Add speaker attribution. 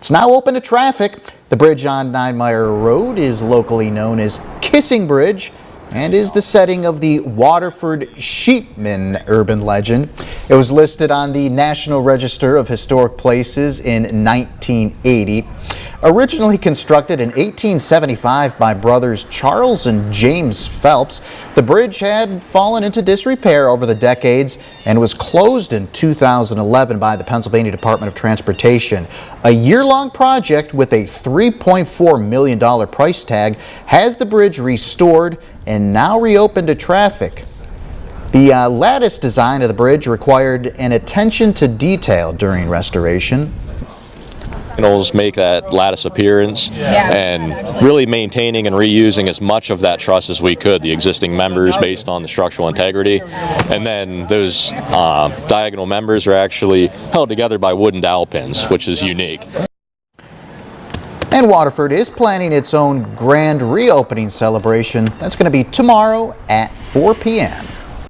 Speaker 1: It's now open to traffic. The bridge on 9 Mile Road is locally known as Kissing Bridge and is the setting of the Waterford Sheepman urban legend. It was listed on the National Register of Historic Places in 1980. Originally constructed in 1875 by brothers Charles and James Phelps, the bridge had fallen into disrepair over the decades and was closed in 2011 by the Pennsylvania Department of Transportation. A year-long project with a $3.4 million price tag has the bridge restored and now reopened to traffic. The lattice design of the bridge required an attention to detail during restoration.
Speaker 2: Make that lattice appearance and really maintaining and reusing as much of that truss as we could, the existing members based on the structural integrity. And then those diagonal members are actually held together by wooden dowel pins, which is unique.
Speaker 1: And Waterford is planning its own grand reopening celebration. That's going to be tomorrow at 4 p.m.